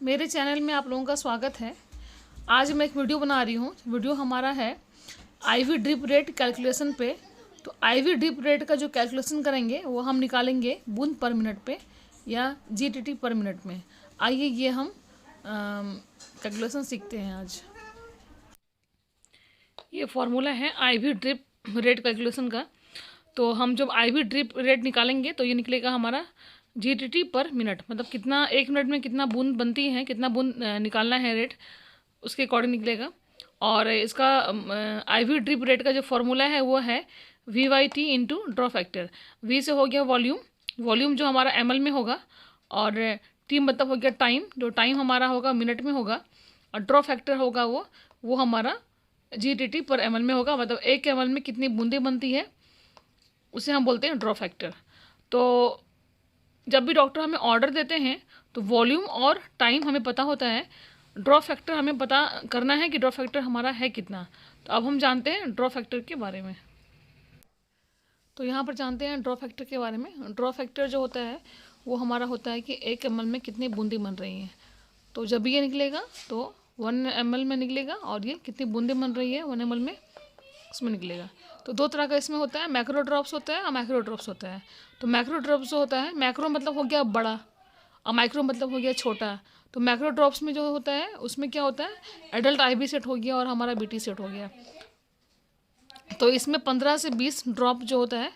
मेरे चैनल में आप लोगों का स्वागत है। आज मैं एक वीडियो बना रही हूँ। वीडियो हमारा है आईवी ड्रिप रेट कैलकुलेशन पे। तो आईवी ड्रिप रेट का जो कैलकुलेशन करेंगे वो हम निकालेंगे बूंद पर मिनट पे या जीटीटी पर मिनट में। आइए ये हम कैलकुलेशन सीखते हैं आज। ये फॉर्मूला है आईवी ड्रिप रेट कैलकुलेशन का। तो हम जब आईवी ड्रिप रेट निकालेंगे तो ये निकलेगा हमारा जीटीटी पर मिनट, मतलब कितना एक मिनट में कितना बूंद बनती है, कितना बूंद निकालना है रेट, उसके अकॉर्डिंग निकलेगा। और इसका आईवी ड्रिप रेट का जो फॉर्मूला है वो है V Y T into draw factor. V से हो गया वॉल्यूम, वॉल्यूम जो हमारा एम में होगा, और टी मतलब हो गया टाइम, जो टाइम हमारा होगा मिनट में होगा, और ड्रॉ फैक्टर होगा वो हमारा जीटीटी पर एम में होगा, मतलब एक एम में कितनी बूंदें बनती है उसे हम बोलते हैं ड्रॉ फैक्टर। तो जब भी डॉक्टर हमें ऑर्डर देते हैं तो वॉल्यूम और टाइम हमें पता होता है, ड्रॉ फैक्टर हमें पता करना है कि ड्रॉ फैक्टर हमारा है कितना। तो अब हम जानते हैं ड्रॉ फैक्टर के बारे में। तो यहाँ पर जानते हैं ड्रॉ फैक्टर के बारे में। ड्रॉ फैक्टर जो होता है वो हमारा होता है कि एक एम में कितनी बूंदें बन रही हैं। तो जब ये निकलेगा तो 1 ml में निकलेगा, और ये कितनी बूंदें बन रही है 1 ml में उसमें निकलेगा। तो दो तरह का इसमें होता है, मैक्रो ड्रॉप्स होता है और माइक्रो ड्रॉप्स होता है। तो मैक्रो ड्रॉप्स जो होता है, मैक्रो मतलब हो गया बड़ा और माइक्रो मतलब हो गया छोटा। तो मैक्रो ड्रॉप्स में जो होता है उसमें क्या होता है, एडल्ट आईवी सेट हो गया और हमारा बीटी सेट हो गया। तो इसमें 15 से 20 ड्रॉप जो होता है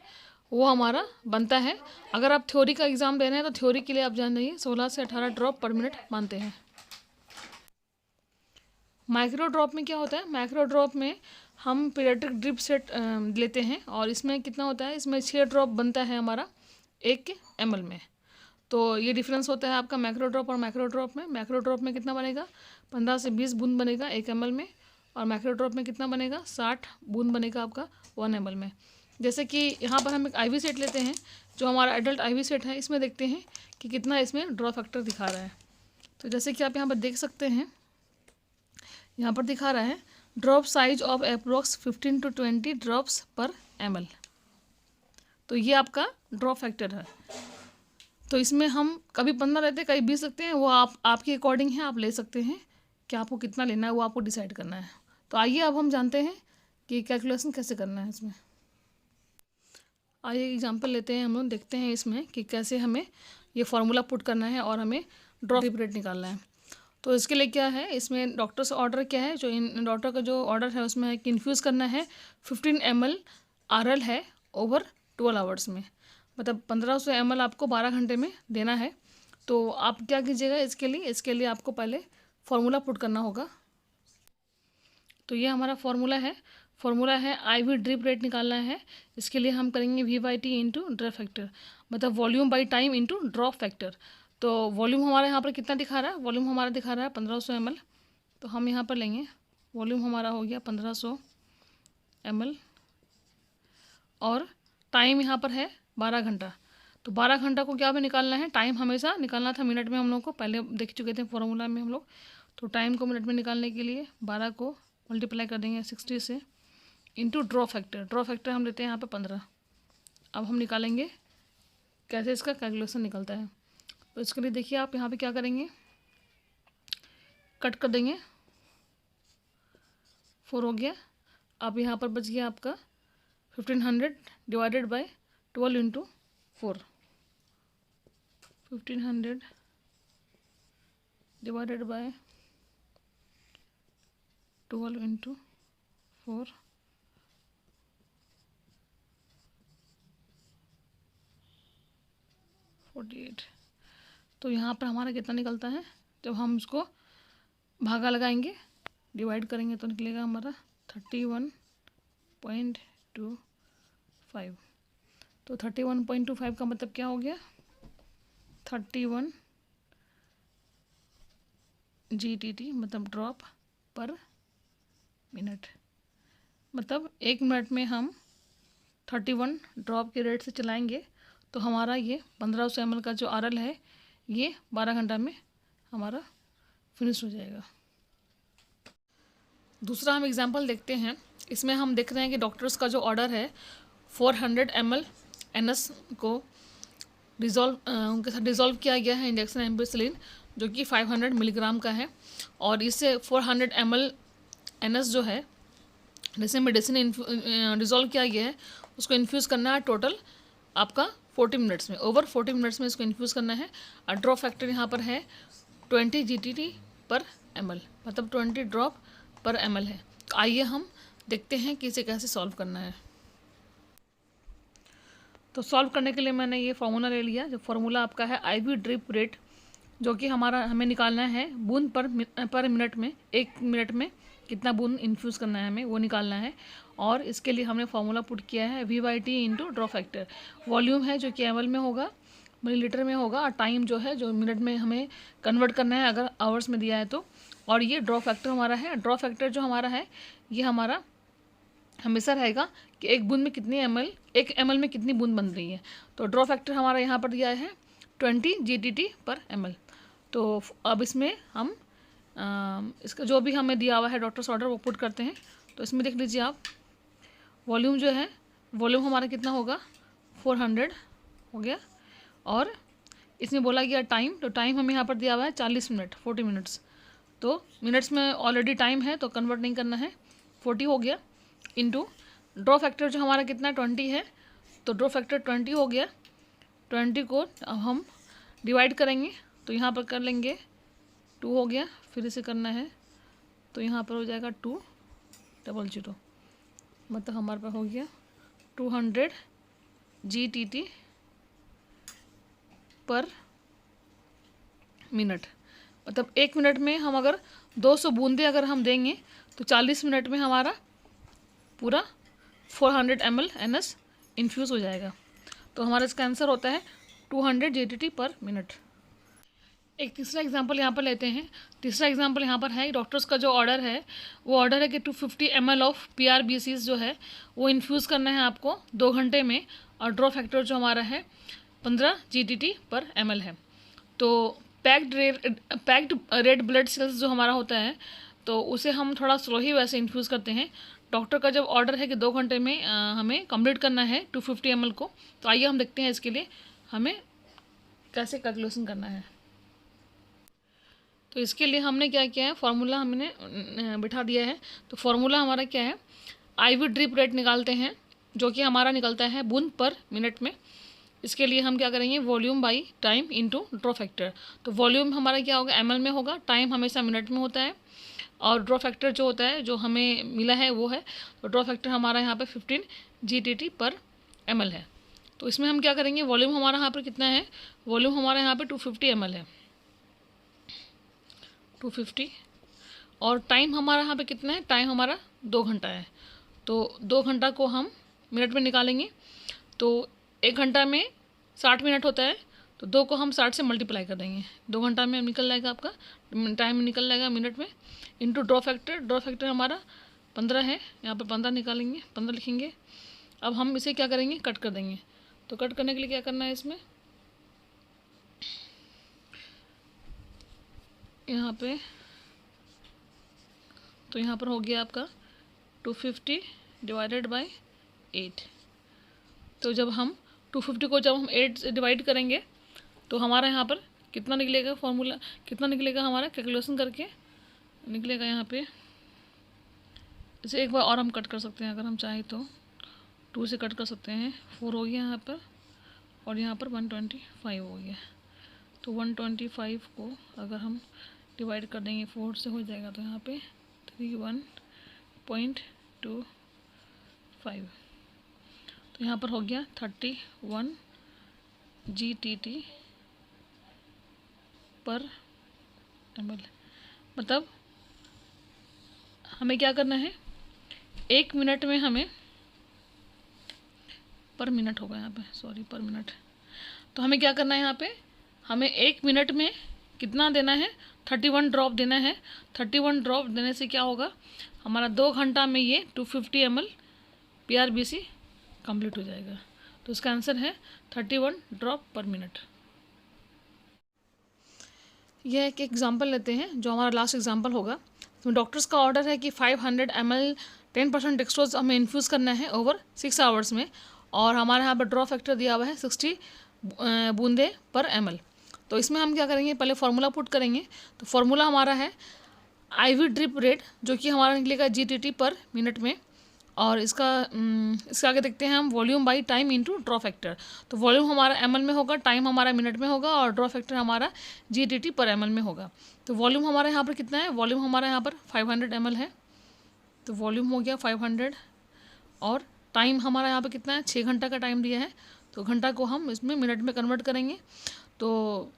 वो हमारा बनता है। अगर आप थ्योरी का एग्ज़ाम दे रहे हैं तो थ्योरी के लिए आप जान जाइए 16 से 18 ड्रॉप पर मिनट मानते हैं। माइक्रो ड्रॉप में क्या होता है, माइक्रो ड्रॉप में हम पीडियाट्रिक ड्रिप सेट लेते हैं, और इसमें कितना होता है, इसमें 6 ड्रॉप बनता है हमारा 1 ml में। तो ये डिफरेंस होता है आपका मैक्रो ड्रॉप और माइक्रो ड्रॉप में। मैक्रो ड्रॉप में कितना बनेगा, 15 से 20 बूंद बनेगा 1 ml में, और माइक्रो ड्रॉप में कितना बनेगा, 60 बूंद बनेगा आपका 1 ml में। जैसे कि यहाँ पर हम एक आईवी सेट लेते हैं, जो हमारा एडल्ट आईवी सेट है, इसमें देखते हैं कि कितना इसमें ड्रॉ फैक्टर दिखा रहा है। तो जैसे कि आप यहाँ पर देख सकते हैं, यहाँ पर दिखा रहा है drop size of approx 15 to 20 drops पर ml। तो ये आपका ड्रॉप फैक्टर है। तो इसमें हम कभी 15 रहते हैं, कभी 20 रखते हैं, वो आपके अकॉर्डिंग है, आप ले सकते हैं कि आपको कितना लेना है, वो आपको डिसाइड करना है। तो आइए अब हम जानते हैं कि कैलकुलेशन कैसे करना है इसमें। आइए एग्जाम्पल लेते हैं हम लोग, देखते हैं इसमें कि कैसे हमें ये फार्मूला पुट करना है और हमें ड्रॉप रेट निकालना है। तो इसके लिए क्या है, इसमें डॉक्टर से ऑर्डर क्या है, जो इन डॉक्टर का जो ऑर्डर है उसमें है कि इन्फ्यूज़ करना है 15 ml RL है ओवर 12 आवर्स में, मतलब 1500 ml आपको 12 घंटे में देना है। तो आप क्या कीजिएगा, इसके लिए आपको पहले फार्मूला पुट करना होगा। तो ये हमारा फार्मूला है आईवी ड्रिप रेट निकालना है। इसके लिए हम करेंगे V by T into drop factor, मतलब volume by time into drop factor. तो वॉल्यूम हमारे यहाँ पर कितना दिखा रहा है, वॉल्यूम हमारा दिखा रहा है 1500 ml। तो हम यहाँ पर लेंगे वॉल्यूम हमारा हो गया 1500 ml, और टाइम यहाँ पर है 12 घंटा। तो 12 घंटा को क्या हमें निकालना है, टाइम हमेशा निकालना था मिनट में, हम लोग को पहले देख चुके थे फॉर्मूला में हम लोग। तो टाइम को मिनट में निकालने के लिए 12 को मल्टीप्लाई कर देंगे 60 से into draw factor. Draw factor हम लेते हैं यहाँ पे 15। अब हम निकालेंगे कैसे इसका कैलकुलेशन निकलता है। तो इसके लिए देखिए आप यहाँ पे क्या करेंगे, कट कर देंगे, 4 हो गया। अब यहाँ पर बच गया आपका 1500 divided by 12 into 4। 1500 divided by 12 into 4, 48। तो यहाँ पर हमारा कितना निकलता है, जब हम इसको भागा लगाएंगे, डिवाइड करेंगे तो निकलेगा हमारा 31.25। तो 31.25 का मतलब क्या हो गया, 31 GTT, मतलब ड्रॉप पर मिनट। मतलब 1 मिनट में हम 31 ड्रॉप के रेट से चलाएंगे तो हमारा ये 1500 ml का जो RL है ये 12 घंटा में हमारा फिनिश हो जाएगा। दूसरा हम एग्जांपल देखते हैं। इसमें हम देख रहे हैं कि डॉक्टर्स का जो ऑर्डर है 400 ml NS को उनके साथ डिज़ोल्व किया गया है इंजेक्शन एम्पिसिलिन। जो कि 500 मिलीग्राम का है, और इससे 400 ml NS जो है जैसे मेडिसिन डिज़ोल्व किया गया है उसको इन्फ्यूज़ करना है टोटल आपका 40 मिनट्स में, ओवर 40 मिनट्स में इसको इन्फ्यूज़ करना है। और ड्रॉप फैक्टर यहाँ पर है 20 GTT पर ml, मतलब 20 ड्रॉप पर ml है। तो आइए हम देखते हैं कि इसे कैसे सॉल्व करना है। तो सॉल्व करने के लिए मैंने ये फार्मूला ले लिया। जो फार्मूला आपका है IV ड्रिप रेट, जो कि हमें निकालना है बूंद पर मिनट में, 1 मिनट में कितना बूंद इन्फ्यूज़ करना है हमें वो निकालना है। और इसके लिए हमने फार्मूला पुट किया है V/T into drop factor. Volume है जो कि ml में होगा, मिलीलीटर में होगा, और टाइम जो है जो मिनट में हमें कन्वर्ट करना है अगर आवर्स में दिया है तो। और ये ड्रॉप फैक्टर हमारा है। ड्रॉप फैक्टर जो हमारा है ये हमारा हमेशा रहेगा कि एक बूंद में कितनी एक ml में कितनी बूंद बन रही है। तो ड्रॉप फैक्टर हमारा यहाँ पर दिया है 20 GTT पर ml। तो अब इसमें हम इसका जो भी हमें दिया हुआ है डॉक्टर्स ऑर्डर वो पुट करते हैं। तो इसमें देख लीजिए आप, वॉल्यूम जो है, वॉल्यूम हमारा कितना होगा 400 हो गया। और इसमें बोला गया टाइम, तो टाइम हमें यहाँ पर दिया हुआ है 40 मिनट, 40 मिनट्स। तो मिनट्स में ऑलरेडी टाइम है तो कन्वर्ट नहीं करना है, 40 हो गया इंटू ड्रॉ फैक्टर जो हमारा कितना 20 है, तो ड्रॉ फैक्टर 20 हो गया। 20 को अब हम डिवाइड करेंगे तो यहाँ पर कर लेंगे 2 हो गया, फिर इसे करना है तो यहाँ पर हो जाएगा 200, मतलब हमारे पास हो गया 200 GTT पर मिनट। मतलब 1 मिनट में हम अगर 200 बूंदे अगर हम देंगे तो 40 मिनट में हमारा पूरा 400 ml NS इन्फ्यूज़ हो जाएगा। तो हमारा इसका आंसर होता है 200 GTT पर मिनट। एक तीसरा एग्जांपल यहाँ पर लेते हैं। तीसरा एग्जांपल यहाँ पर है डॉक्टर्स का जो ऑर्डर है वो ऑर्डर है कि 250 ml ऑफ PRBCs जो है वो इन्फ्यूज़ करना है आपको 2 घंटे में, और ड्रॉ फैक्टर जो हमारा है 15 GTT पर ml है। तो पैक्ड रेड ब्लड सेल्स जो हमारा होता है तो उसे हम थोड़ा स्लो ही वैसे इन्फ्यूज़ करते हैं। डॉक्टर का जब ऑर्डर है कि 2 घंटे में हमें कंप्लीट करना है 250 ml को, तो आइए हम देखते हैं इसके लिए हमें कैसे कैलकुलेशन करना है। तो इसके लिए हमने क्या किया है, फार्मूला हमने बिठा दिया है। तो फार्मूला हमारा क्या है, IV ड्रिप रेट निकालते हैं जो कि हमारा निकलता है बूंद पर मिनट में। इसके लिए हम क्या करेंगे, volume by time into draw factor. तो वॉल्यूम हमारा क्या होगा ml में होगा, टाइम हमेशा मिनट में होता है, और ड्रॉ फैक्टर जो होता है जो हमें मिला है वो है, तो ड्रॉ फैक्टर हमारा यहाँ पे 15 GTT पर ml है। तो इसमें हम क्या करेंगे, वॉल्यूम हमारा यहाँ पर कितना है, वॉल्यूम हमारा यहाँ पे 250 ml है, 250, और टाइम हमारा यहाँ पे कितना है, टाइम हमारा 2 घंटा है। तो 2 घंटा को हम मिनट में निकालेंगे तो 1 घंटा में 60 मिनट होता है, तो 2 को हम 60 से मल्टीप्लाई कर देंगे, 2 घंटा में निकल जाएगा आपका टाइम निकल जाएगा मिनट में, into draw factor. Draw factor हमारा 15 है, यहाँ पर 15 निकालेंगे, 15 लिखेंगे। अब हम इसे क्या करेंगे, कट कर देंगे। तो कट करने के लिए क्या करना है, इसमें यहाँ पे, तो यहाँ पर हो गया आपका 250 डिवाइडेड बाई 8। तो जब हम 250 को जब हम 8 से डिवाइड करेंगे तो हमारा यहाँ पर कितना निकलेगा, फॉर्मूला कितना निकलेगा हमारा, कैलकुलेशन करके निकलेगा यहाँ पे। इसे एक बार और हम कट कर सकते हैं अगर हम चाहें तो, 2 से कट कर सकते हैं, 4 हो गया यहाँ पर, और यहाँ पर 125 हो गया। तो 125 को अगर हम डिवाइड कर देंगे 4 से हो जाएगा, तो यहाँ पे 31.25, तो यहाँ पर हो गया 31 GTT पर ml। मतलब हमें क्या करना है, 1 मिनट में हमें, पर मिनट होगा यहाँ पे, सॉरी पर मिनट। तो हमें क्या करना है, यहाँ पे हमें 1 मिनट में कितना देना है, 31 ड्रॉप देना है। 31 ड्रॉप देने से क्या होगा, हमारा 2 घंटा में ये 250 ml PRBC कंप्लीट हो जाएगा। तो इसका आंसर है 31 ड्रॉप पर मिनट। यह एक एग्जांपल लेते हैं जो हमारा लास्ट एग्जांपल होगा। तो डॉक्टर्स का ऑर्डर है कि 500 ml 10% डेक्सट्रोज हमें इन्फ्यूज़ करना है ओवर 6 आवर्स में, और हमारे यहाँ पर ड्रॉ फैक्टर दिया हुआ है 60 बूंदे पर ml। तो इसमें हम क्या करेंगे, पहले फार्मूला पुट करेंगे। तो फार्मूला हमारा है IV ड्रिप रेट, जो कि हमारा निकलेगा GTT पर मिनट में। और इसका आगे देखते हैं हम volume by time into draw factor. तो वॉल्यूम हमारा ml में होगा, टाइम हमारा मिनट में होगा, और ड्रॉ फैक्टर हमारा GTT पर ml में होगा। तो वॉल्यूम हमारा यहाँ पर कितना है, वॉल्यूम हमारा यहाँ पर 500 ml है। तो वॉल्यूम हो गया 500, और टाइम हमारा यहाँ पर कितना है, 6 घंटा का टाइम दिया है। तो घंटा को हम इसमें मिनट में कन्वर्ट करेंगे। तो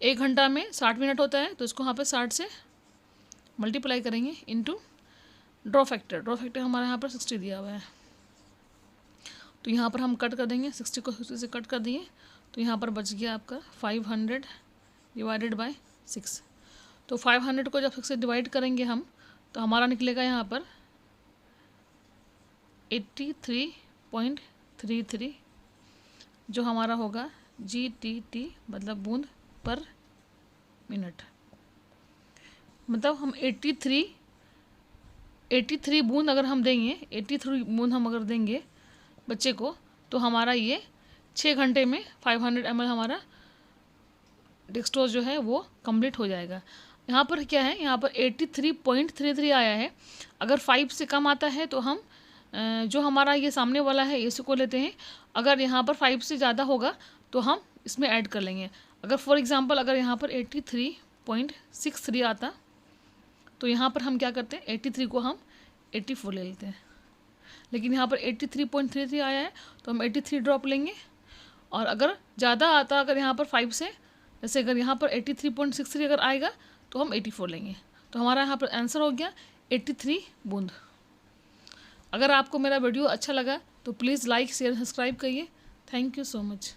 1 घंटा में 60 मिनट होता है, तो इसको यहाँ पर 60 से मल्टीप्लाई करेंगे into draw factor. Draw factor हमारे यहाँ पर 60 दिया हुआ है। तो यहाँ पर हम कट कर देंगे, 60 को 60 से कट कर दिए। तो यहाँ पर बच गया आपका 500 डिवाइडेड बाय 6। तो 500 को जब 6 से डिवाइड करेंगे हम, तो हमारा निकलेगा यहाँ पर 83.33, जो हमारा होगा GTT, मतलब बूंद पर मिनट। मतलब हम 83 बूंद अगर हम देंगे, 83 बूंद हम अगर देंगे बच्चे को, तो हमारा ये 6 घंटे में 500 ml हमारा डेक्सट्रोज जो है वो कंप्लीट हो जाएगा। यहाँ पर क्या है, यहाँ पर 83.33 आया है। अगर 5 से कम आता है तो हम जो हमारा ये सामने वाला है इसको लेते हैं। अगर यहाँ पर 5 से ज़्यादा होगा तो हम इसमें ऐड कर लेंगे। अगर फॉर एग्ज़ाम्पल अगर यहाँ पर 83.63 आता, तो यहाँ पर हम क्या करते हैं, 83 को हम 84 ले लेते हैं। लेकिन यहाँ पर 83.33 आया है, तो हम 83 ड्रॉप लेंगे। और अगर ज़्यादा आता, अगर यहाँ पर 5 से, जैसे अगर यहाँ पर 83.63 अगर आएगा, तो हम 84 लेंगे। तो हमारा यहाँ पर आंसर हो गया 83 बूंद। अगर आपको मेरा वीडियो अच्छा लगा तो प्लीज़ लाइक शेयर सब्सक्राइब करिए। Thank you so much.